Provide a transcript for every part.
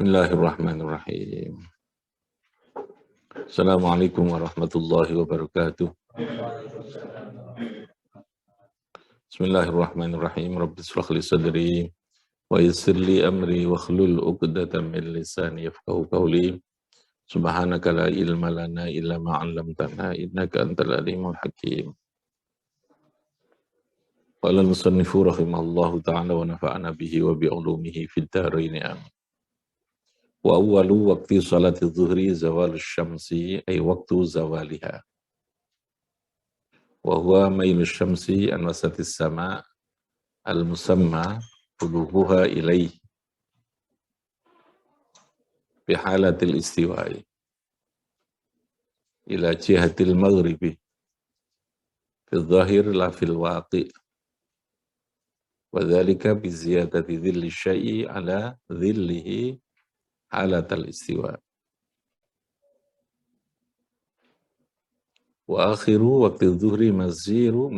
Bismillahirrahmanirrahim. Assalamualaikum warahmatullahi wabarakatuh. Bismillahirrahmanirrahim. Rabbi shrah li sadri wa yassir li amri wa hlul 'uqdatam min lisani yafqahu qawli. Subhanaka la ilma lana illa ma 'allamtana innaka antal alimul hakim. Qala al-musannifu rahimallahu ta'ala wa nafa'ana bihi wa bi 'ulumihi fid dharain amin. Wa awwalu waqti salati dhuhri zawalus syamsi ay waqtu zawaliha. Wa huwa mailus syamsi an wasatis sama al-musamma fuluhuha ilaih bihalatil istiwa'i ila jihatil maghribi fil zahir la fil waqi' wa dhalika bi ziyadati dhilli syai'i ala dhillihi halatal istiwa. Wa akhiru waqti dhuhri masiru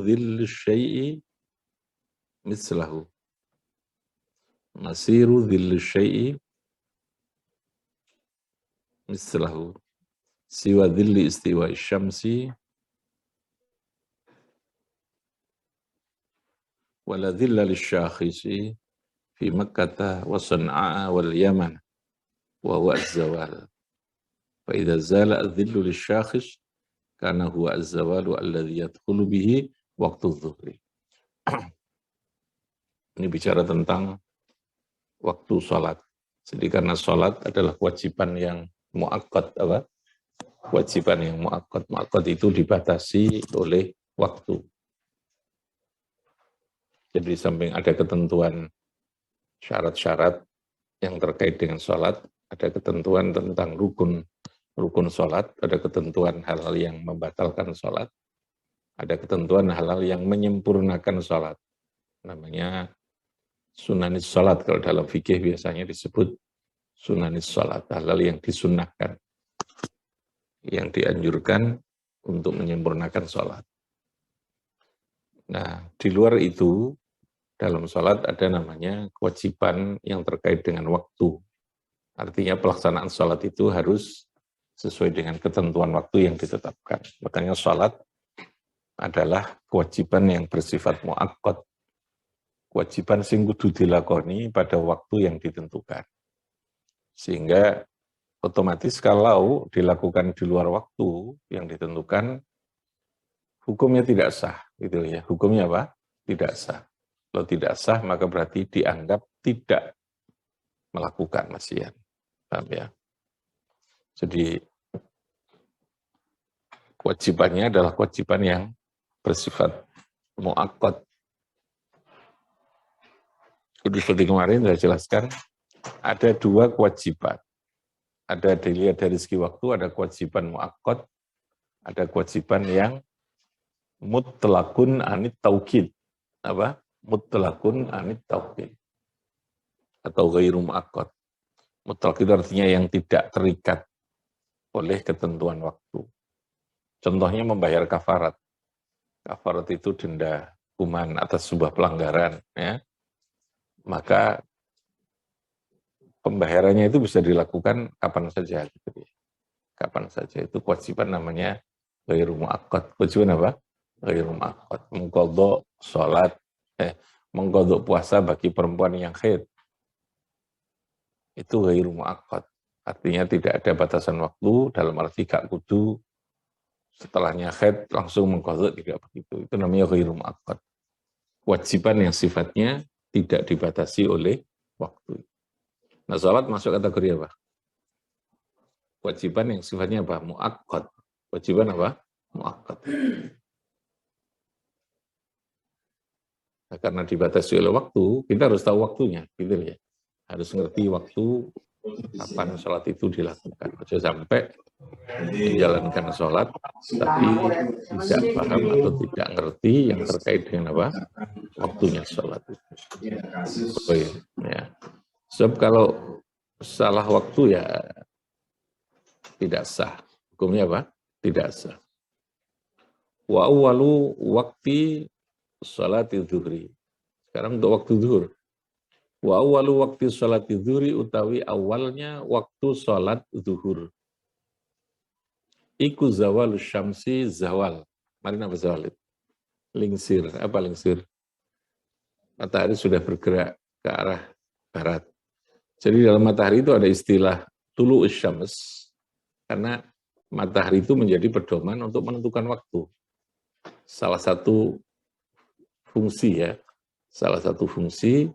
dhilli syai'i mislahu. Masiru dhilli syai'i mislahu. Siwa dhilli istiwa syamsi wala dhilla lisyakhisi fi Makkah wa San'a wal Yaman wa huwa az-zawal. Fa idza zala adh-dhillu lisyakhis kana huwa az-zawalu alladhi yadkhulu bihi waqtu adh-dhuhri. Ini bicara tentang waktu salat. Jadi karena salat adalah kewajiban yang muakkad, apa? Kewajiban yang muakkad. Muakkad itu dibatasi oleh waktu. Jadi di samping ada ketentuan syarat-syarat yang terkait dengan sholat, ada ketentuan tentang rukun sholat, ada ketentuan hal-hal yang membatalkan sholat, ada ketentuan hal-hal yang menyempurnakan sholat. Namanya sunanis sholat, kalau dalam fikih biasanya disebut sunanis sholat, hal-hal yang disunnahkan, yang dianjurkan untuk menyempurnakan sholat. Nah, di luar itu, dalam sholat ada namanya kewajiban yang terkait dengan waktu. Artinya pelaksanaan sholat itu harus sesuai dengan ketentuan waktu yang ditetapkan. Makanya sholat adalah kewajiban yang bersifat muakkad. Kewajiban sing kudu dilakoni pada waktu yang ditentukan. Sehingga otomatis kalau dilakukan di luar waktu yang ditentukan, hukumnya tidak sah. Gitu ya. Hukumnya apa? Tidak sah. Kalau tidak sah, maka berarti dianggap tidak melakukan maksiat. Paham ya? Jadi, kewajibannya adalah kewajiban yang bersifat muakkad. Jadi seperti kemarin saya jelaskan, ada dua kewajiban. Ada dilihat dari segi waktu, ada kewajiban muakkad, ada kewajiban yang mutlaqun anit taukid. Apa? Mutlaqun anit taukid. Atau ghairu muakkad. Mutlaq itu artinya yang tidak terikat oleh ketentuan waktu. Contohnya membayar kafarat. Kafarat itu denda hukuman atas sebuah pelanggaran. Ya. Maka pembayarannya itu bisa dilakukan kapan saja. Gitu ya. Kapan saja. Itu kewajiban namanya ghairu muakkad. Kewajiban apa? Ghairu muakkad. Mengqadha sholat. Mengqadha puasa bagi perempuan yang haid. Itu ghairu muakkad. Artinya tidak ada batasan waktu, dalam arti gak kudu setelahnya haid langsung mengqadha, tidak begitu. Itu namanya ghairu muakkad. Kewajiban yang sifatnya tidak dibatasi oleh waktu. Nah, sholat masuk kategori apa? Kewajiban yang sifatnya apa? Muakkad. Kewajiban apa? Muakkad. Nah, karena dibatasi oleh waktu, kita harus tahu waktunya, gitu ya. Harus ngerti waktu kapan sholat itu dilakukan. Jangan sampai menjalankan sholat, tapi tidak paham atau tidak ngerti yang terkait dengan apa? Waktunya sholat itu. Oh iya, ya. Sebab kalau salah waktu ya tidak sah. Hukumnya apa? Tidak sah. Wa awwalu waqti sholati zuhri. Sekarang untuk waktu zuhur. Wa awwalu waqti sholati zuhri utawi awalnya waktu sholat zuhur. Iku zawal syamsi zawal. Mari apa zawal itu? Lingsir. Apa lingsir? Matahari sudah bergerak ke arah barat. Jadi dalam matahari itu ada istilah tulu syams, karena matahari itu menjadi pedoman untuk menentukan waktu. Salah satu fungsi ya, salah satu fungsi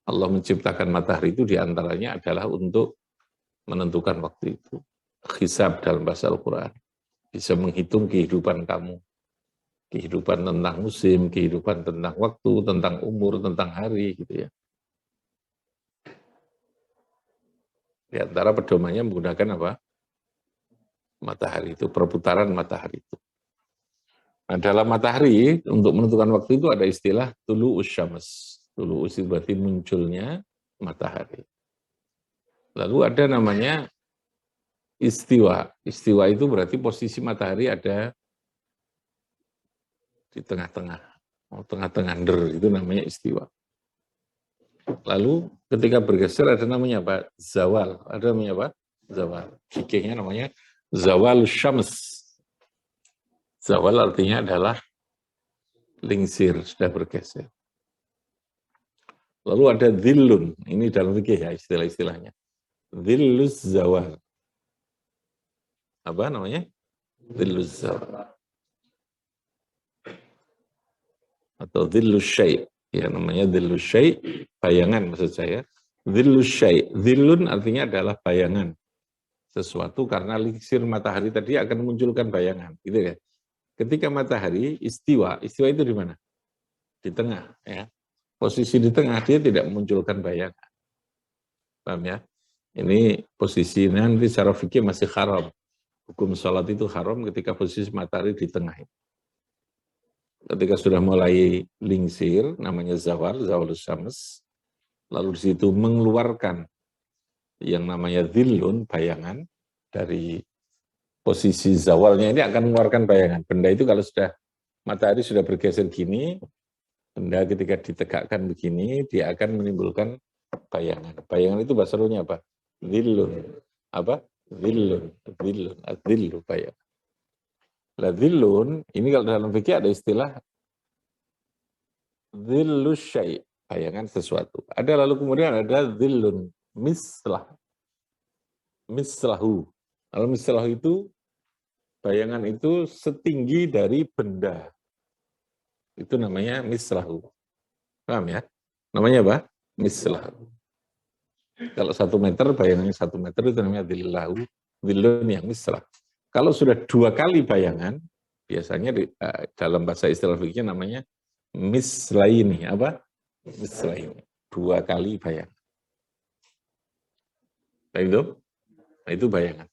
Allah menciptakan matahari itu diantaranya adalah untuk menentukan waktu itu. Hisab dalam bahasa Al-Quran. Bisa menghitung kehidupan kamu. Kehidupan tentang musim, kehidupan tentang waktu, tentang umur, tentang hari gitu ya. Di antara pedomannya menggunakan apa? Matahari itu, perputaran matahari itu. Nah, dalam matahari, untuk menentukan waktu itu ada istilah tulu usyams. Tulu itu berarti munculnya matahari. Lalu ada namanya istiwa. Istiwa itu berarti posisi matahari ada di tengah-tengah. Tengah-tengah itu namanya istiwa. Lalu ketika bergeser ada namanya apa? Zawal. Ada namanya apa? Zawal. Fikihnya namanya zawal syams. Zawal artinya adalah lingsir, sudah bergeser. Lalu ada dhillun, ini dalam fikih ya istilah-istilahnya. Dhillus zawal. Apa namanya? Dhillus zawal. Atau dhillus syai'. Ya namanya dhillus syai', bayangan maksud saya. Dhillus syai'. Dhillun artinya adalah bayangan. Sesuatu karena lingsir matahari tadi akan memunculkan bayangan. Gitu ya. Ketika matahari istiwa itu di mana? Di tengah. Ya. Posisi di tengah dia tidak memunculkan bayangan. Paham ya? Ini posisi nanti secara fikih masih haram. Hukum sholat itu haram ketika posisi matahari di tengah. Ketika sudah mulai lingsir, namanya zawal syams, lalu di situ mengeluarkan yang namanya dhillun, bayangan, dari posisi zawalnya ini akan mengeluarkan bayangan. Benda itu kalau sudah matahari sudah bergeser gini, benda ketika ditegakkan begini, dia akan menimbulkan bayangan. Bayangan itu bahasa Arabnya apa? Dhillun. Apa? Dhillun. Dhillu bayangan. Lah dhillun, ini kalau dalam fikih ada istilah dhillus syai', bayangan sesuatu. Ada lalu kemudian ada dhillun, mislahu. Kalau mislahu itu, bayangan itu setinggi dari benda. Itu namanya mislahu. Paham ya? Namanya apa? Mislahu. Kalau 1 meter, bayangannya 1 meter itu namanya dhillahu, dhillun yang mislah. Kalau sudah 2 kali bayangan, biasanya dalam bahasa istilah fikihnya namanya mislaini. Apa? Mislaini. 2 kali bayangan. Nah, itu bayangan.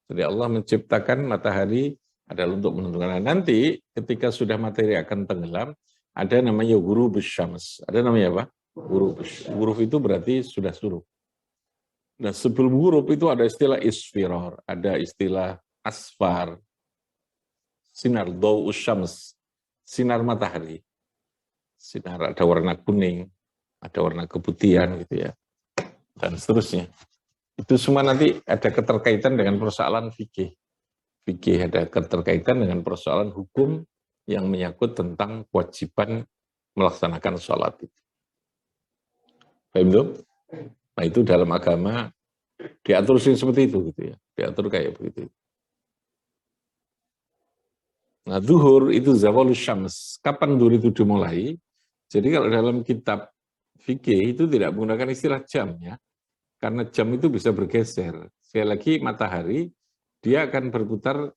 Jadi Allah menciptakan matahari adalah untuk menentukan. Nanti ketika sudah matahari akan tenggelam, ada namanya ghurubus syams. Ada namanya apa? Ghurubus. Ghurub itu berarti sudah suruh. Nah, sebelum ghurub itu ada istilah isfirar, ada istilah asfar, sinar dhau'us syams, sinar matahari. Sinar ada warna kuning, ada warna keputihan gitu ya, dan seterusnya. Itu semua nanti ada keterkaitan dengan persoalan fikih. Fikih ada keterkaitan dengan persoalan hukum yang menyangkut tentang kewajiban melaksanakan sholat itu. Paham itu? Nah itu dalam agama diatur seperti itu gitu ya, diatur kayak begitu. Nah zuhur itu zawalus syams. Kapan zuhur itu dimulai? Jadi kalau dalam kitab fikih itu tidak menggunakan istilah jam ya, karena jam itu bisa bergeser. Sekali lagi matahari dia akan berputar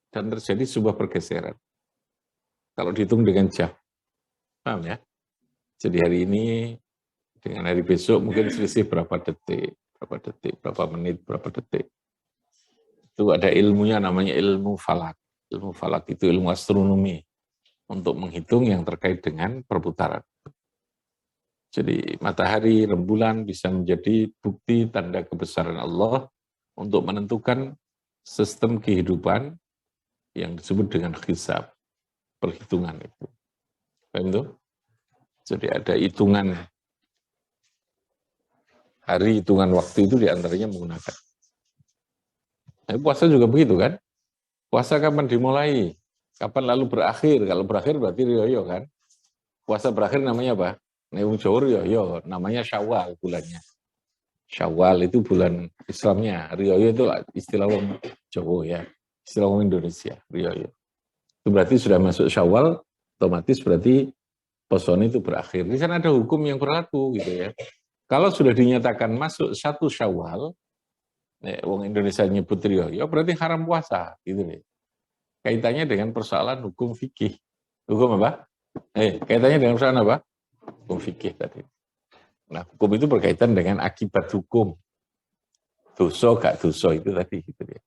dan terjadi sebuah pergeseran. Kalau dihitung dengan jam, paham ya? Jadi hari ini dengan hari besok mungkin selisih berapa detik, berapa menit, berapa detik. Itu ada ilmunya namanya ilmu falak. Ilmu falak itu ilmu astronomi untuk menghitung yang terkait dengan perputaran. Jadi matahari, rembulan bisa menjadi bukti tanda kebesaran Allah untuk menentukan sistem kehidupan yang disebut dengan hisab, perhitungan itu. Paham itu? Jadi ada hitungan hari hitungan waktu itu diantaranya menggunakan. Nah, puasa juga begitu kan? Puasa kapan dimulai? Kapan lalu berakhir? Kalau berakhir berarti rioyo kan? Puasa berakhir namanya apa? Neung Jawa rioyo, namanya Syawal bulannya. Syawal itu bulan Islamnya. Rioyo itu istilah orang Jawa ya. Istilah orang Indonesia, rioyo. Itu berarti sudah masuk Syawal, otomatis berarti posone itu berakhir. Di sana ada hukum yang berlaku gitu ya. Kalau sudah dinyatakan masuk 1 Syawal, wong Indonesia nyebut rioyo, berarti haram puasa gitu nih. Kaitannya dengan persoalan hukum fikih. Hukum apa? Kaitannya dengan persoalan apa? Hukum fikih tadi. Nah, hukum itu berkaitan dengan akibat hukum. Dosa gak dosa itu tadi gitu ya.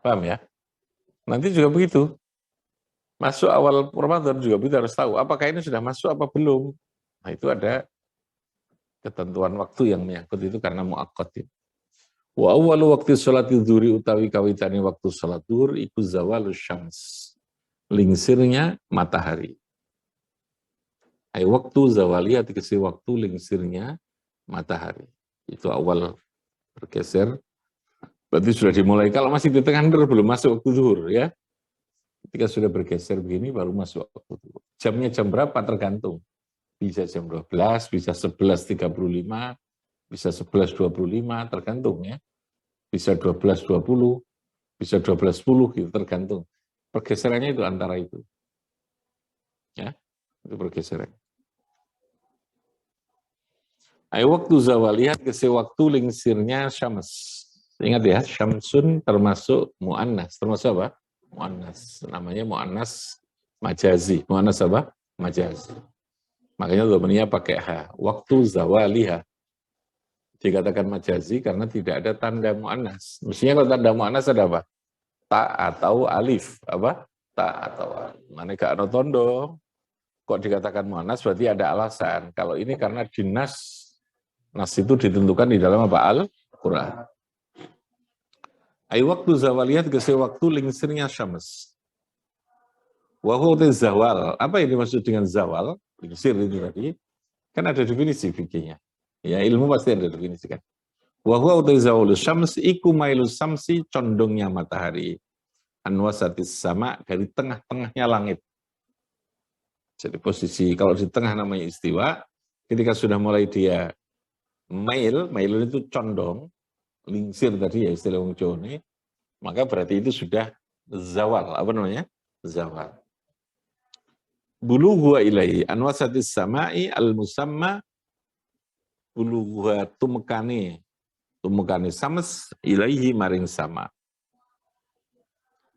Paham ya? Nanti juga begitu. Masuk awal Ramadan juga kita harus tahu apakah ini sudah masuk apa belum. Nah, itu ada ketentuan waktu yang menyangkut itu karena muaqqat. Wa awwalu waqti sholati dzuhri utawi kawitane waktu salat zuhur iku zawalus syams. Lingsirnya matahari. Waktu zawaliyah dikasih waktu lingsirnya matahari. Itu awal bergeser. Berarti sudah dimulai. Kalau masih di tengah belum masuk waktu zuhur ya. Ketika sudah bergeser begini baru masuk waktu zuhur. Jamnya jam berapa tergantung. Bisa jam 12, bisa 11.35, bisa 11.25 tergantung ya. Bisa 12.20, bisa 12.10 gitu tergantung. Pergeserannya itu antara itu. Ya, itu pergeseran. Waktu zawaliyah ke waktu lingsirnya syams. Ingat ya, syamsun termasuk mu'annas. Termasuk apa? Mu'annas. Namanya mu'annas majazi. Mu'annas apa? Majazi. Makanya domennya pakai ha. Waktu zawaliyah. Dikatakan majazi karena tidak ada tanda mu'annas. Mestinya kalau tanda mu'annas ada apa? Ta atau alif. Apa? Ta atau alif. Mana gak ada tondo. Kok dikatakan mu'annas berarti ada alasan. Kalau ini karena dinas. Nas itu ditentukan di dalam apa? Al-Quran. Waktu zawaliyat ke waktu lingsirnya syams. Wahuti zawal. Apa yang dimaksud dengan zawal? Lingsir itu tadi. Kan ada definisi fikihnya. Ya, ilmu pasti ada definisi kan. Wahuti zawal syams iku mailus samsi condongnya matahari. Anwasatis sama dari tengah-tengahnya langit. Jadi posisi kalau di tengah namanya istiwa. Ketika sudah mulai dia mail itu condong, lingsir tadi ya istilah wong Jawa ini, maka berarti itu sudah zawal. Apa namanya? Zawal. Bulugha ilaihi anwasatis sama'i al-musamma bulugha tumekane sams ilaihi maring sama.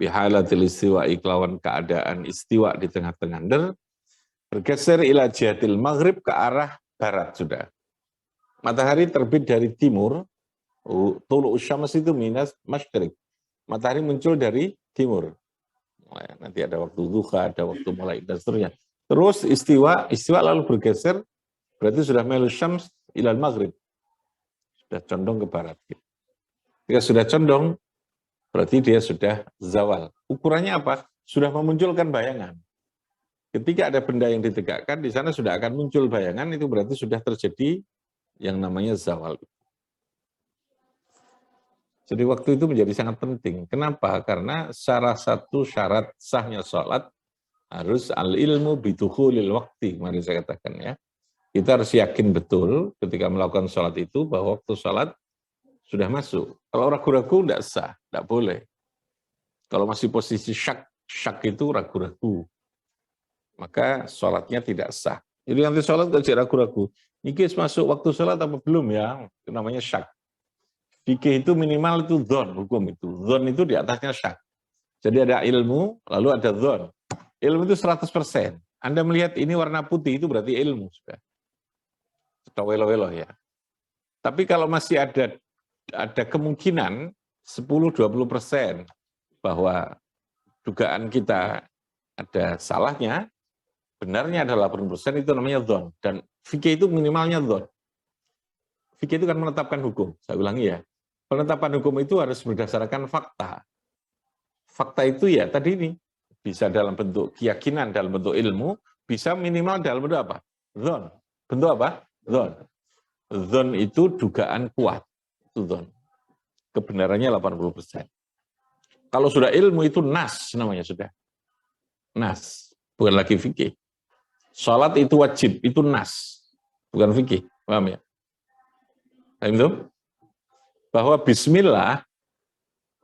Bihalatil istiwa iklawan keadaan istiwa di tengah-tengah bergeser ila jihatil maghrib ke arah barat sudah. Matahari terbit dari timur, tulu syams itu minas masyrik. Matahari muncul dari timur. Nanti ada waktu duha, ada waktu mulai dan seterusnya. Terus istiwa lalu bergeser, berarti sudah melu syams ilal maghrib. Sudah condong ke barat. Jika sudah condong, berarti dia sudah zawal. Ukurannya apa? Sudah memunculkan bayangan. Ketika ada benda yang ditegakkan, di sana sudah akan muncul bayangan, itu berarti sudah terjadi yang namanya zawal. Jadi waktu itu menjadi sangat penting. Kenapa? Karena salah satu syarat sahnya sholat harus al-ilmu bidukhulil waktu. Mari saya katakan ya. Kita harus yakin betul ketika melakukan sholat itu bahwa waktu sholat sudah masuk. Kalau ragu-ragu tidak sah, tidak boleh. Kalau masih posisi syak itu ragu-ragu, maka sholatnya tidak sah. Jadi nanti sholat tidak ragu-ragu. Ini masuk waktu sholat apa belum ya? Itu namanya syak. Fikih itu minimal itu dzon, hukum itu. Dzon itu di atasnya syak. Jadi ada ilmu, lalu ada dzon. Ilmu itu 100%. Anda melihat ini warna putih, itu berarti ilmu. Sudah. Welo-welo ya. Tapi kalau masih ada kemungkinan 10-20% bahwa dugaan kita ada salahnya, benarnya adalah 80%, itu namanya dzon. Dan fikih itu minimalnya dzon. Fikih itu kan menetapkan hukum. Saya ulangi ya. Penetapan hukum itu harus berdasarkan fakta. Fakta itu ya tadi ini. Bisa dalam bentuk keyakinan, dalam bentuk ilmu, bisa minimal dalam bentuk apa? Dzon. Bentuk apa? Dzon. Dzon itu dugaan kuat. Itu dzon. Kebenarannya 80%. Kalau sudah ilmu itu nas namanya sudah. Nas. Bukan lagi fikih. Salat itu wajib, itu nas. Bukan fikih. Paham ya? Paham itu? Bahwa bismillah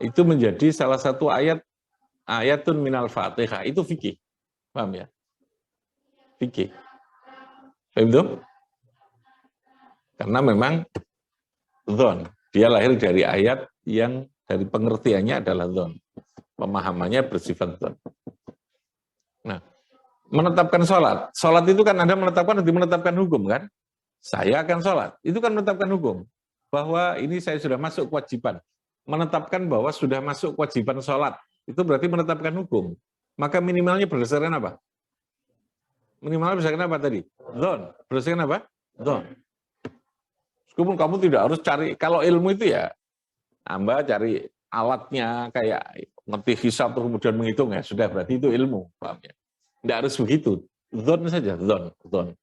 itu menjadi salah satu ayatun minal fatihah. Itu fikih. Paham ya? Fikih. Paham itu? Karena memang dzon. Dia lahir dari ayat yang dari pengertiannya adalah dzon. Pemahamannya bersifat dzon. Nah, menetapkan sholat. Sholat itu kan Anda menetapkan hukum kan? Saya akan sholat. Itu kan menetapkan hukum. Bahwa ini saya sudah masuk kewajiban. Menetapkan bahwa sudah masuk kewajiban sholat. Itu berarti menetapkan hukum. Maka minimalnya berdasarkan apa? Minimalnya berdasarkan apa tadi? Dzon. Berdasarkan apa? Dzon. Meskipun kamu tidak harus cari, kalau ilmu itu ya, Anda cari alatnya, kayak ngerti hisab kemudian menghitung, ya sudah, berarti itu ilmu. Paham ya? Tidak harus begitu. Dzon saja, dzon.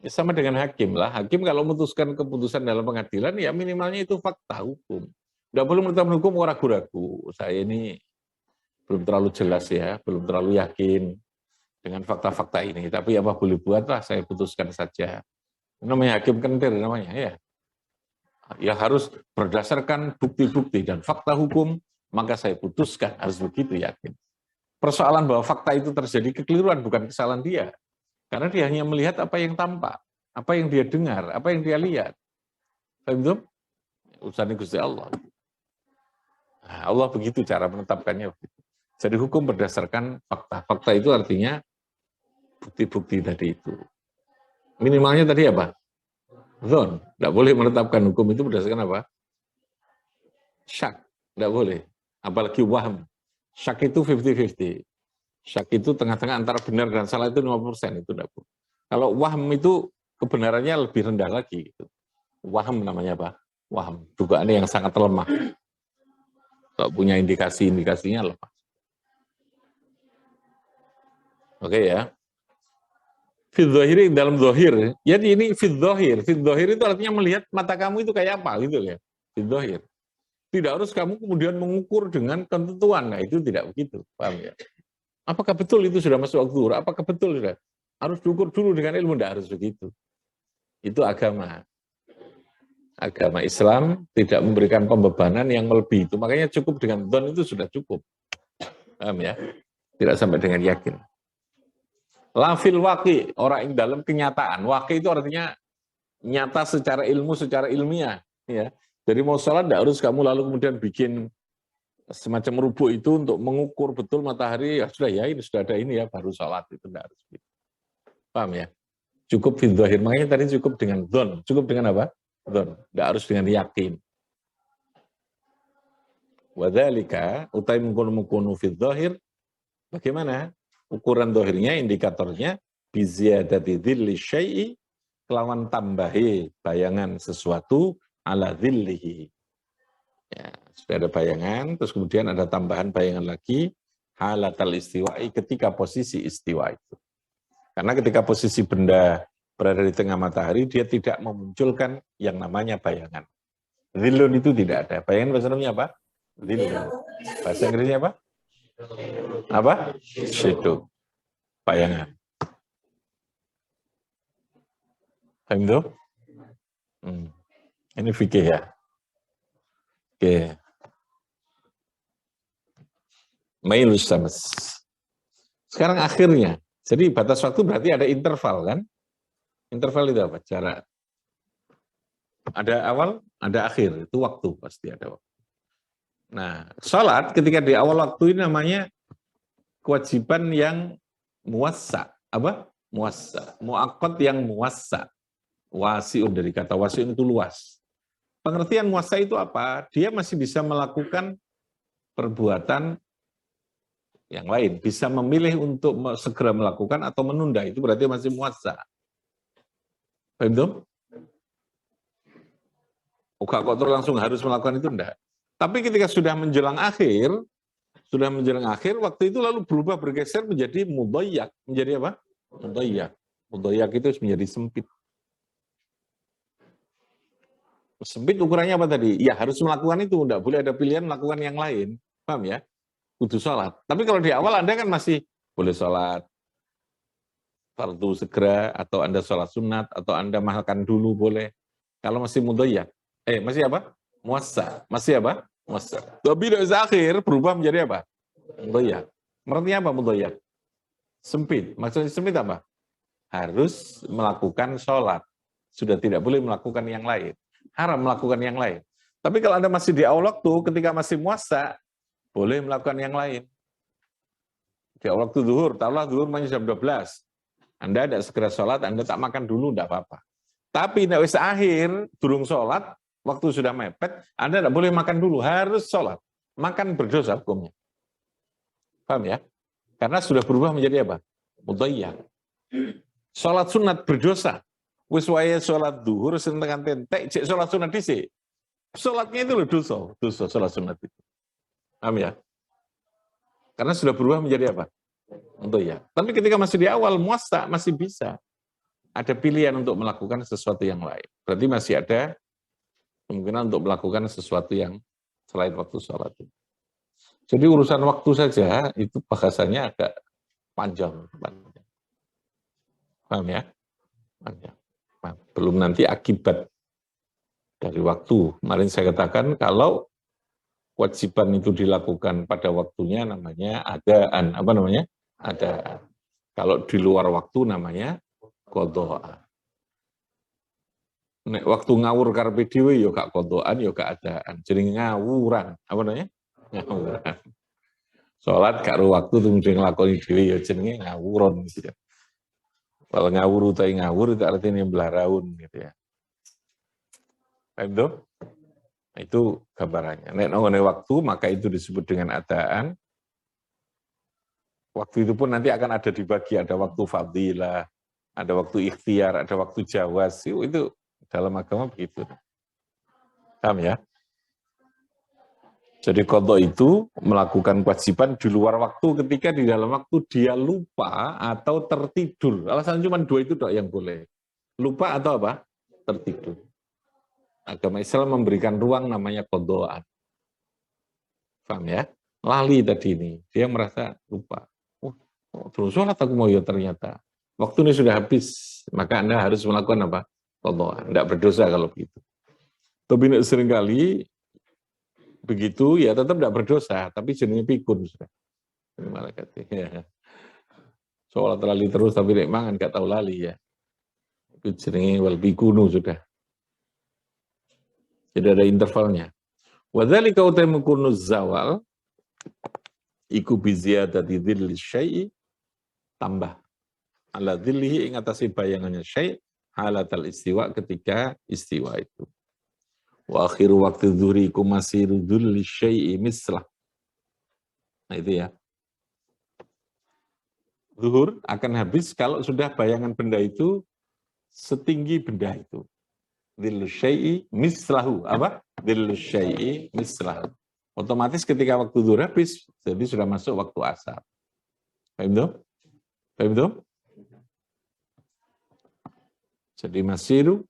Ya, sama dengan hakim lah. Hakim kalau memutuskan keputusan dalam pengadilan, ya minimalnya itu fakta hukum. Tidak boleh menetapkan hukum orang ragu-ragu. Saya ini belum terlalu jelas ya, belum terlalu yakin dengan fakta-fakta ini. Tapi apa boleh buatlah, saya putuskan saja. Namanya hakim kentir namanya ya. Ya harus berdasarkan bukti-bukti dan fakta hukum, maka saya putuskan, harus begitu yakin. Persoalan bahwa fakta itu terjadi kekeliruan bukan kesalahan dia. Karena dia hanya melihat apa yang tampak, apa yang dia dengar, apa yang dia lihat. Paham? Urusan Gusti Allah. Nah, Allah begitu cara menetapkannya. Jadi hukum berdasarkan fakta. Fakta itu artinya bukti-bukti tadi itu. Minimalnya tadi apa? Dzon. Tidak boleh menetapkan hukum itu berdasarkan apa? Syak. Tidak boleh. Apalagi wahm. Syak itu 50-50. Syak itu tengah-tengah antara benar dan salah itu 50%. Itu tidak boleh. Kalau wahm itu kebenarannya lebih rendah lagi. Gitu. Wahm namanya apa? Wahm. Dugaan yang sangat lemah. Kalau punya indikasi-indikasinya lemah. Oke ya. Fidzohiri dalam zohir. Jadi ini fidzohir. Fidzohir itu artinya melihat mata kamu itu kayak apa gitu ya. Fidzohir. Tidak harus kamu kemudian mengukur dengan ketentuan. Nah itu tidak begitu. Paham ya? Apakah betul itu sudah masuk waktu zuhur? Apakah betul sudah? Harus diukur dulu dengan ilmu. Tidak harus begitu. Itu agama. Agama Islam tidak memberikan pembebanan yang melebihi itu. Makanya cukup dengan dzon itu sudah cukup. Paham ya? Tidak sampai dengan yakin. Lafil waki, orang yang dalam kenyataan. Waki itu artinya nyata secara ilmu, secara ilmiah. Ya. Jadi mau sholat, tidak harus kamu lalu kemudian bikin semacam rubuk itu untuk mengukur betul matahari. Ya sudah ya, ini sudah ada ini ya, baru sholat. Itu tidak harus. Paham ya? Cukup fidzohir. Makanya tadi cukup dengan dzon. Cukup dengan apa? Dzon. Tidak harus dengan yakin. Wadzalika, utai mengkono fidzohir. Bagaimana? Ukuran dohirnya, indikatornya, biziyadati dhilli syai'i, kelawan tambahi bayangan sesuatu ala dhillihi. Ya, sudah ada bayangan, terus kemudian ada tambahan bayangan lagi, halatal istiwa'i, ketika posisi istiwa itu. Karena ketika posisi benda berada di tengah matahari, dia tidak memunculkan yang namanya bayangan. Dhillun itu tidak ada. Bayangan bahasa Arabnya apa? Dhillun. Bahasa Inggrisnya apa? Apa? Shadow. Bayangan. Paham itu? Ini fikih ya. Oke. Mailus syams. Sekarang akhirnya. Jadi batas waktu berarti ada interval kan? Interval itu apa? Jarak. Ada awal, ada akhir. Itu waktu pasti ada waktu. Nah, sholat ketika di awal waktu ini namanya kewajiban yang muwassa. Apa? Muwassa. Muakkad yang muwassa. Wasiun, dari kata wasiun itu luas. Pengertian muwassa itu apa? Dia masih bisa melakukan perbuatan yang lain. Bisa memilih untuk segera melakukan atau menunda. Itu berarti masih muwassa. Paham itu? Kok terus langsung harus melakukan itu? Enggak. Tapi ketika sudah menjelang akhir, waktu itu lalu berubah, bergeser menjadi mudayyak. Menjadi apa? Mudayyak. Mudayyak itu menjadi sempit. Sempit ukurannya apa tadi? Ya harus melakukan itu, enggak boleh ada pilihan melakukan yang lain. Paham ya? Kudu sholat. Tapi kalau di awal Anda kan masih boleh sholat fardu segera, atau Anda sholat sunat, atau Anda makan dulu boleh. Kalau masih mudhoyyak. Masih apa? Muassa. Masih apa? Muassa. Tapi di akhir berubah menjadi apa? Mudhoyyak. Artinya apa mudhoyyak? Sempit. Maksudnya sempit apa? Harus melakukan sholat. Sudah tidak boleh melakukan yang lain. Haram melakukan yang lain. Tapi kalau Anda masih di awal waktu, ketika masih muassa, boleh melakukan yang lain. Di awal waktu zuhur, taruhlah zuhur jam 12. Anda tidak segera sholat, Anda tak makan dulu, tidak apa-apa. Tapi tidak wis akhir, durung sholat, waktu sudah mepet, Anda tidak boleh makan dulu, harus sholat. Makan berdosa hukumnya. Paham ya? Karena sudah berubah menjadi apa? Mudhoyyak. Sholat sunat berdosa. Wis wae sholat duhur, sentengan tentek, cek sholat sunat dhisik. Sholatnya itu loh dosa sholat sunat itu. Paham ya? Karena sudah berubah menjadi apa? Mudhoyyak. Tapi ketika masih di awal, muassa masih bisa. Ada pilihan untuk melakukan sesuatu yang lain. Berarti masih ada kemungkinan untuk melakukan sesuatu yang selain waktu sholat. Jadi urusan waktu saja itu bahasannya agak panjang. Paham ya? Panjang. Nah, belum nanti akibat dari waktu. Kemarin saya katakan kalau kewajiban itu dilakukan pada waktunya namanya adaan. Apa namanya? Adaan. Kalau di luar waktu namanya qadha. Nek waktu ngawur karepe dhewe ya gak qadhaan ya gak adaan. Jadi ngawuran. Apa namanya? Ngawuran. Salat gak ro waktu kemudian nglakoni dhewe ya jenenge ngawuron gitu ya. Kalau ngawur utawi ngawur itu artinya blaraun gitu ya. Paham tuh? Itu gambarannya. Nek nongone waktu maka itu disebut dengan adaan. Waktu itu pun nanti akan ada dibagi, ada waktu fadilah, ada waktu ikhtiar, ada waktu jawaz. Itu dalam agama begitu. Paham ya? Jadi qadha itu melakukan kewajiban di luar waktu ketika di dalam waktu dia lupa atau tertidur. Alasan cuma dua itu dok yang boleh. Lupa atau apa? Tertidur. Agama Islam memberikan ruang namanya qadhaan. Paham ya? Lali tadi ini. Dia merasa lupa. Terus sholat aku mau ya ternyata. Waktu ini sudah habis. Maka Anda harus melakukan apa? Qadhaan. Tidak berdosa kalau begitu. Tapi seringkali begitu ya tetap tidak berdosa, tapi jenenge pikun sudah. Malaikat ya. Sholat lali terus tapi nek mangan gak tahu lali ya. Itu jenenge wal pikunu sudah. Jadi ada intervalnya. Wa dzalika utamukunu zawal iku bi ziyadati dzilli syai'i tambah ala dzillihi ing atase bayangannya syai' halatal istiwa ketika istiwa itu. Wa akhiru waktu dhuhri iku masiru dzulli syai'i mislah. Nah itu ya. Zuhur akan habis kalau sudah bayangan benda itu setinggi benda itu. Dhillu syai'i mislahu. Apa? Dhillu syai'i mislahu. Otomatis ketika waktu zuhur habis, jadi sudah masuk waktu asar. Paham itu? Paham itu? Jadi masiru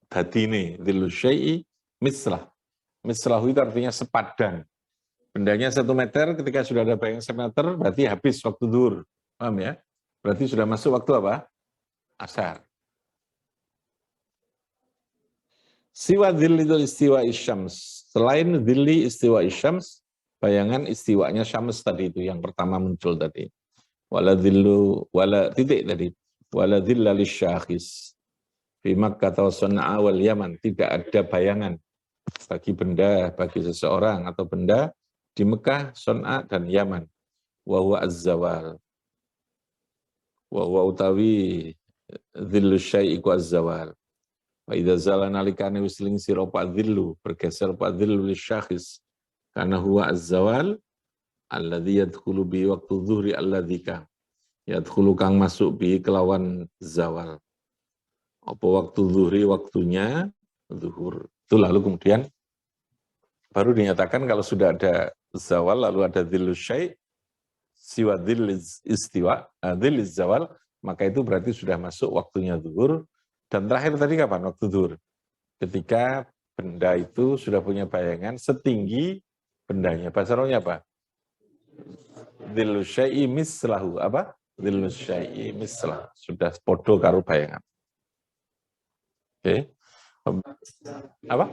dadine dhillu syai'i mislah. Mislahu itu artinya sepadan. Bendanya 1 meter, ketika sudah ada bayangan 1 meter, berarti habis waktu zuhur. Paham ya? Berarti sudah masuk waktu apa? Asar. Siwa dhilli istiwa isyams. Selain dhilli istiwa isyams, bayangan istiwanya syams tadi itu yang pertama muncul tadi. Wala dhillu, wala titik tadi. Wala dhilla lisyakhis. Fi Makkah atau Sana'a wal Yaman. Tidak ada bayangan bagi benda, bagi seseorang atau benda di Mekah, Sana'a, dan Yaman. Wa huwa az-zawal. Wa huwa utawi dhillu syai'iku az-zawal. Wa idza zala nalikane wis lingsir apa dhillu, bergeser apa dhillu lisyakhis. Karena huwa az-zawal alladzi yadkhulu bi waqtu dhuhri alladzi ka. Yadkhulu kang masuk bi kelawan zawal. Apa waktu zuhri waktunya zuhur. Itu lalu kemudian baru dinyatakan kalau sudah ada zawal lalu ada dhillu syai' siwa dhilliz istiwa, dhilliz zawal, maka itu berarti sudah masuk waktunya zuhur. Dan terakhir tadi kapan waktu zuhur? Ketika benda itu sudah punya bayangan setinggi bendanya. Bahasa Arabnya apa? Dhillu syai'i mislahu. Apa? Dhillu syai'i mislahu. Sudah podo karo bayangan. Oke. Apa?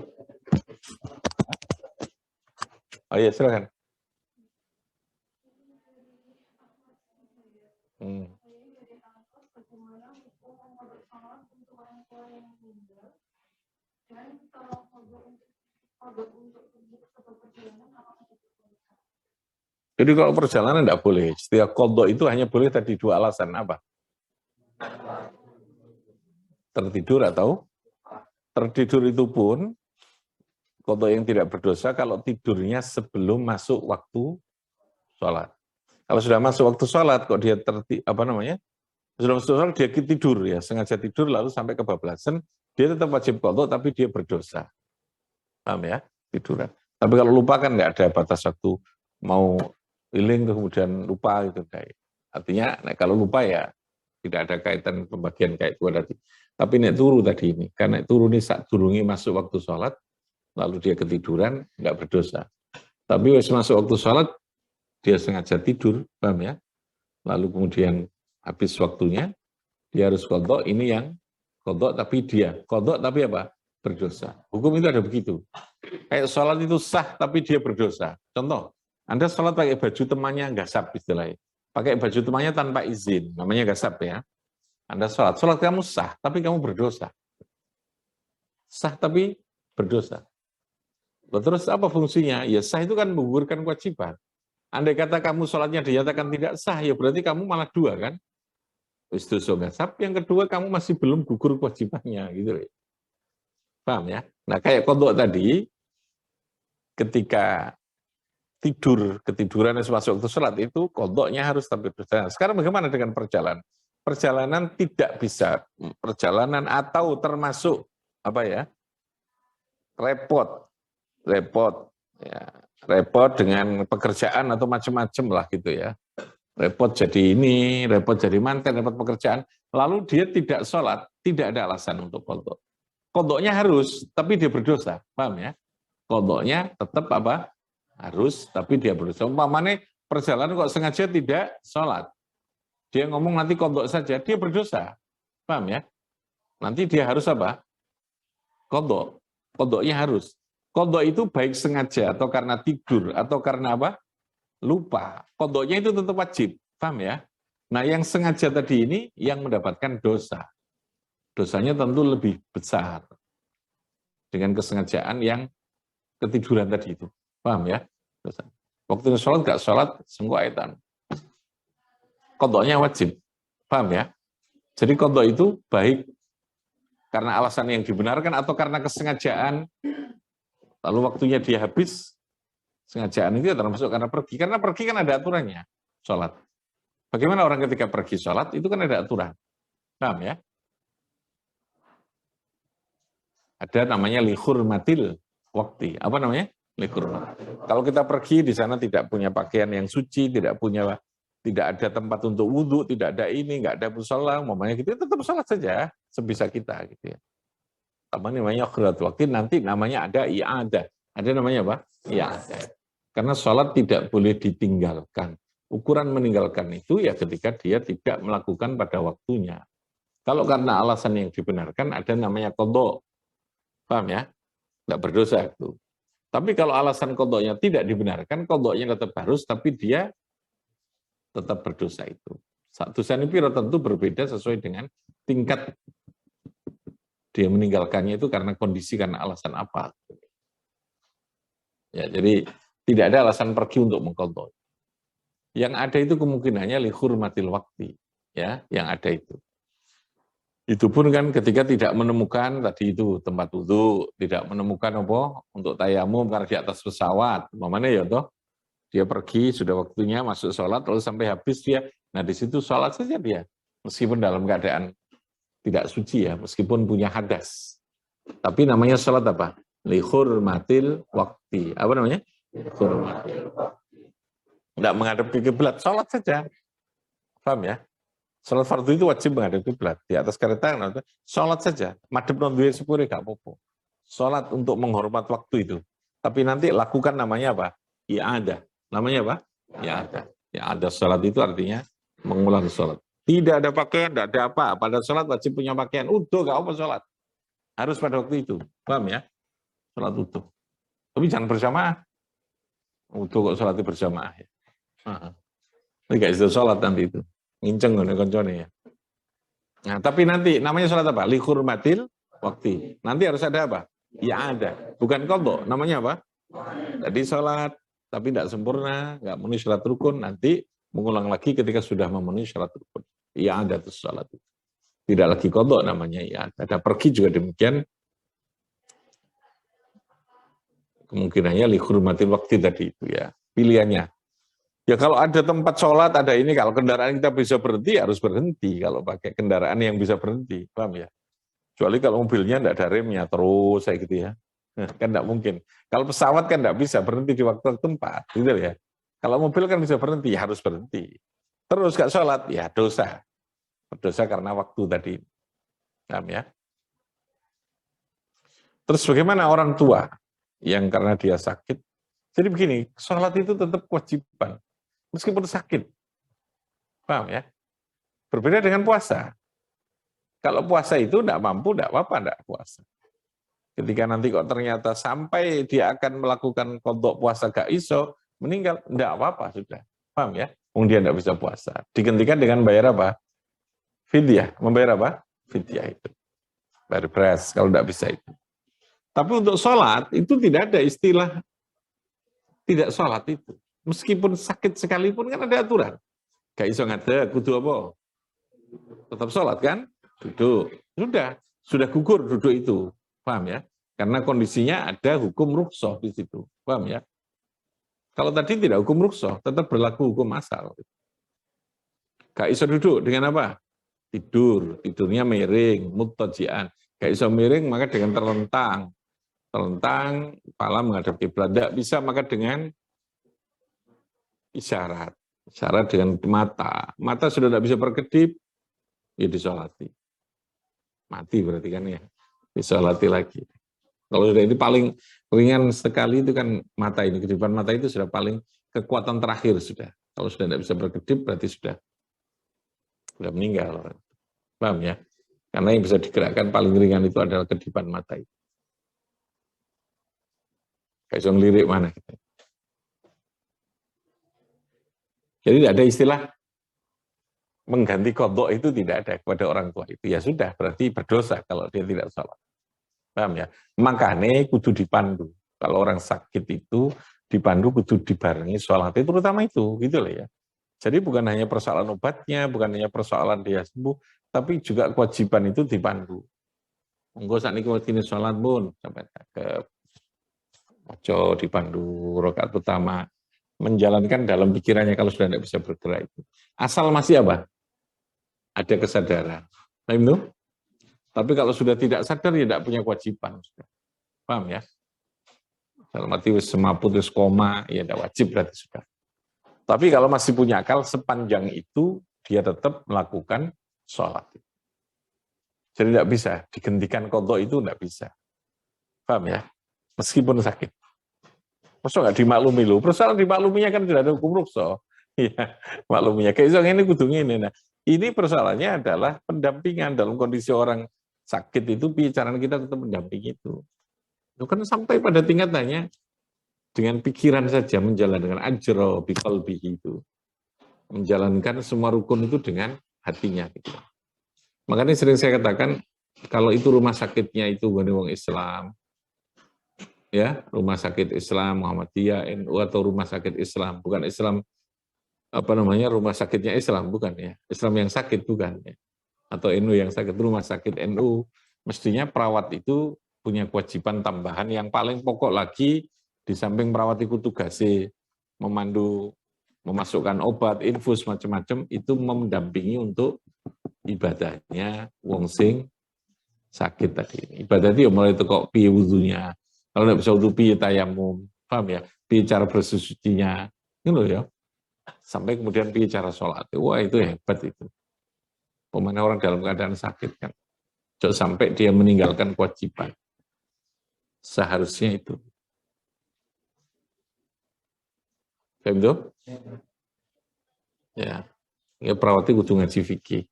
Oh iya, silakan. Jadi kalau perjalanan tidak boleh. Setiap kodok itu hanya boleh tadi dua alasan. Apa? Tertidur atau tertidur itu pun kodok yang tidak berdosa kalau tidurnya sebelum masuk waktu sholat. Kalau sudah masuk waktu sholat, kok dia sudah masuk sholat dia tidur ya, sengaja tidur lalu sampai kebablasan, dia tetap wajib kodok tapi dia berdosa. Paham ya? Tiduran. Tapi kalau lupa kan nggak ada batas waktu, mau healing kemudian lupa gitu kayak. Artinya kalau lupa ya tidak ada kaitan pembagian kayak itu tadi. Tapi nek turu tadi ini, karena turu ini saat turungi masuk waktu sholat, lalu dia ketiduran, nggak berdosa. Tapi wis masuk waktu sholat, dia sengaja tidur, paham ya? Lalu kemudian habis waktunya, dia harus kodok, ini yang kodok tapi dia. Kodok tapi apa? Berdosa. Hukum itu ada begitu. Kayak sholat itu sah tapi dia berdosa. Contoh, Anda sholat pakai baju temannya gasap istilahnya. Pakai baju temannya tanpa izin, namanya gasap ya. Anda sholat kamu sah, tapi kamu berdosa. Sah tapi berdosa. Terus apa fungsinya? Ya sah itu kan menggugurkan kewajiban. Andai kata kamu sholatnya dinyatakan tidak sah, ya berarti kamu malah dua kan? Wis dosa gasap, yang kedua kamu masih belum gugur kewajibannya, gitu. Paham ya? Nah kayak kodok tadi, ketika ketiduran masuk waktu sholat itu kodoknya harus tapi berdosa. Sekarang bagaimana dengan perjalanan? Perjalanan tidak bisa, perjalanan atau termasuk apa ya? Repot ya, repot dengan pekerjaan atau macam-macam lah gitu ya. Repot jadi ini, repot jadi manten, repot pekerjaan. Lalu dia tidak sholat, tidak ada alasan untuk kodok. Kodoknya harus, tapi dia berdosa, paham ya? Kodoknya tetap apa? Harus, tapi dia berdosa. Umpamanya perjalanan kok sengaja tidak sholat. Dia ngomong nanti kodok saja, dia berdosa. Paham ya? Nanti dia harus apa? Kodok. Kodoknya harus. Kodok itu baik sengaja atau karena tidur atau karena apa? Lupa. Kodoknya itu tetap wajib. Paham ya? Nah yang sengaja tadi ini yang mendapatkan dosa. Dosanya tentu lebih besar. Dengan kesengajaan yang ketiduran tadi itu. Paham ya? Dosa. Waktu sholat nggak sholat, sengguh aitan. Kodoknya wajib. Paham ya? Jadi kodok itu baik karena alasan yang dibenarkan atau karena kesengajaan, lalu waktunya dia habis, sengajaan itu termasuk karena pergi. Karena pergi kan ada aturannya, sholat. Bagaimana orang ketika pergi sholat, itu kan ada aturan. Paham ya? Ada namanya lihurmatil wakti. Apa namanya? Lihurmatil. Kalau kita pergi di sana tidak punya pakaian yang suci, tidak ada tempat untuk wudhu, tidak ada ini, nggak ada musola, umpamanya gitu, tetap sholat saja sebisa kita gitu ya. Apa namanya khairat waktu, nanti namanya ada i'adah. Ada namanya apa? I'adah. Karena sholat tidak boleh ditinggalkan. Ukuran meninggalkan itu ya ketika dia tidak melakukan pada waktunya. Kalau karena alasan yang dibenarkan ada namanya qadha. Paham ya? Nggak berdosa itu. Tapi kalau alasan qadhanya tidak dibenarkan, qadhanya tetap harus, tapi dia tetap berdosa itu. Dosa ini tentu berbeda sesuai dengan tingkat dia meninggalkannya itu karena kondisi, karena alasan apa. Ya, jadi tidak ada alasan pergi untuk mengqadha. Yang ada itu kemungkinannya lihurmatil wakti, ya, yang ada itu. Itu pun kan ketika tidak menemukan tadi itu tempat wudhu, tidak menemukan apa untuk tayamum karena di atas pesawat, mana ya toh, dia pergi sudah waktunya masuk sholat lalu sampai habis dia, nah di situ sholat saja dia, meskipun dalam keadaan tidak suci ya, meskipun punya hadas, tapi namanya sholat apa? Lihurmatil wakti, apa namanya? Lihurmatil wakti. Tidak menghadap ke kiblat, sholat saja, paham ya? Sholat fardu itu wajib menghadap kiblat. Di atas kereta, sholat saja. Madhep non duwe sepure gak apa-apa. sholat untuk menghormat waktu itu. Tapi nanti lakukan namanya apa? I'adah. Namanya apa? I'adah. I'adah sholat itu artinya mengulang sholat. Tidak ada pakaian, tidak ada apa. Pada sholat wajib punya pakaian. Utuh, gak apa sholat. Harus pada waktu itu. Paham ya? Sholat utuh. Tapi jangan berjamaah. Utuh kok sholatnya berjamaah. Ya. Ini gak bisa sholat nanti itu. Nginceng koncone ya. Nah, tapi nanti namanya sholat apa? Lihurmatil waktu. Nanti harus ada apa? Ya ada. Bukan qadha. Namanya apa? Jadi sholat, tapi tidak sempurna, nggak memenuhi syarat rukun, nanti mengulang lagi ketika sudah memenuhi syarat rukun. Ya ada tuh sholat. Tidak lagi qadha namanya ya. Ada pergi juga demikian. Kemungkinannya lihurmatil waktu tadi itu ya. Pilihannya. Ya kalau ada tempat sholat, ada ini, kalau kendaraan kita bisa berhenti, harus berhenti. Kalau pakai kendaraan yang bisa berhenti, paham ya? Kecuali kalau mobilnya tidak ada remnya, terus kayak gitu ya. Kan tidak mungkin. Kalau pesawat kan tidak bisa berhenti di waktu tempat, gitu ya. Kalau mobil kan bisa berhenti, ya harus berhenti. Terus gak sholat, ya dosa. Berdosa karena waktu tadi. Paham ya? Terus bagaimana orang tua yang karena dia sakit? Jadi begini, sholat itu tetap kewajiban. Meskipun sakit. Paham ya? Berbeda dengan puasa. Kalau puasa itu tidak mampu, tidak apa-apa, tidak puasa. Ketika nanti kok ternyata sampai dia akan melakukan qadha puasa gak iso, meninggal, tidak apa-apa sudah. Paham ya? Dia tidak bisa puasa. Digantikan dengan bayar apa? Fidyah. Membayar apa? Fidyah itu. Bayar beras, kalau tidak bisa itu. Tapi untuk sholat, itu tidak ada istilah tidak sholat itu. Meskipun sakit sekalipun kan ada aturan. Gak iso ngadeg, kudu apa? Tetap sholat kan? Duduk. Sudah gugur duduk itu. Paham ya? Karena kondisinya ada hukum rukhsah di situ. Paham ya? Kalau tadi tidak hukum rukhsah, tetap berlaku hukum asal. Gak iso duduk dengan apa? Tidur. Tidurnya miring, muttaji'an. Gak iso miring, maka dengan terlentang. Terlentang, kepala menghadap kiblat. Tidak bisa, maka dengan isyarat. Isyarat dengan mata. Mata sudah tidak bisa berkedip, ya disolati. Mati berarti kan ya. Disolati lagi. Kalau sudah ini paling ringan sekali itu kan mata ini. Kedipan mata itu sudah paling kekuatan terakhir sudah. Kalau sudah tidak bisa berkedip berarti sudah meninggal. Paham ya? Karena yang bisa digerakkan paling ringan itu adalah kedipan mata itu. Kayak bisa ngelirik mana kita. Jadi tidak ada istilah mengganti qadha itu tidak ada kepada orang tua itu. Ya sudah, berarti berdosa kalau dia tidak sholat. Paham ya? Makanya kudu dipandu. Kalau orang sakit itu dipandu kudu dibarengi sholat itu terutama itu, gitu loh ya. Jadi bukan hanya persoalan obatnya, bukan hanya persoalan dia sembuh, tapi juga kewajiban itu dipandu. Monggo sakniki waktu sholat pun sampai ke ojo dipandu rakaat utama, menjalankan dalam pikirannya kalau sudah tidak bisa bergerak itu. Asal masih apa? Ada kesadaran. Paham itu? Tapi kalau sudah tidak sadar, ya tidak punya kewajiban. Paham ya? Dalam arti semaput, koma, ya tidak wajib berarti sudah. Tapi kalau masih punya akal, sepanjang itu, dia tetap melakukan sholat. Jadi tidak bisa, digantikan qadha itu tidak bisa. Paham ya? Meskipun sakit. Masa nggak dimaklumi loh? Persoalan dimakluminya kan tidak ada hukum rukhsah. Ya, makluminya. Kayak ini kudu ini. Nah, ini persoalannya adalah pendampingan dalam kondisi orang sakit itu, bicaraan kita tetap mendampingi itu. Itu kan sampai pada tingkatannya dengan pikiran saja menjalankan dengan ajra bi qalbihi itu. Menjalankan semua rukun itu dengan hatinya gitu. Makanya sering saya katakan kalau itu rumah sakitnya itu wong Islam, ya, rumah sakit Islam Muhammadiyah NU atau rumah sakit Islam, bukan Islam apa namanya rumah sakitnya Islam, bukan ya, Islam yang sakit bukan ya, atau NU yang sakit, rumah sakit NU, mestinya perawat itu punya kewajiban tambahan yang paling pokok lagi di samping perawat itu tugasnya memandu, memasukkan obat, infus macam-macam, itu mendampingi untuk ibadahnya wong sing sakit tadi. Ibadah itu mulai itu kok piye wudunya. Kalau tidak bisa wudu piye tayamum, paham ya? Piye cara bersucinya. Ini loh ya. Sampai kemudian piye cara sholat. Wah, itu hebat itu. Pemana orang dalam keadaan sakit kan. Jangan sampai dia meninggalkan kewajiban. Seharusnya itu. Paham tuh? Ya. Ya perawati kudu ngaji fikih.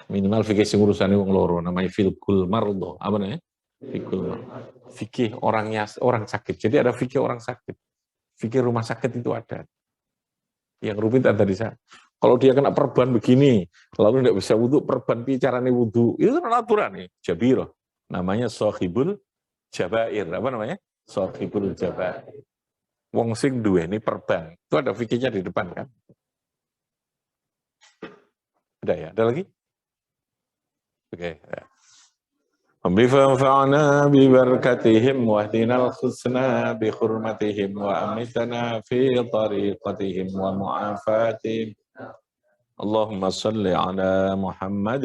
Minimal fikih sing urusane wong loro namanya fiqhul mardo. Apa namanya? Fiqhul mardo. Fikih orang sakit. Jadi ada fikih orang sakit. Fikih rumah sakit itu ada. Yang rumit ada di sana. Kalau dia kena perban begini, lalu tidak bisa wudhu, perban caranya wudhu, itu kan aturan nih, jabiro. Namanya sohibul jabair. Apa namanya? Sohibul jabair. Wong sing duwe ini perban. Itu ada fikihnya di depan kan? Ada ya? Ada lagi? Oke. Ya. فانفعنا ببركتهم واهدنا الحسنى بحرمتهم وأمتنا في طريقتهم ومعافاتهم اللهم صل على محمد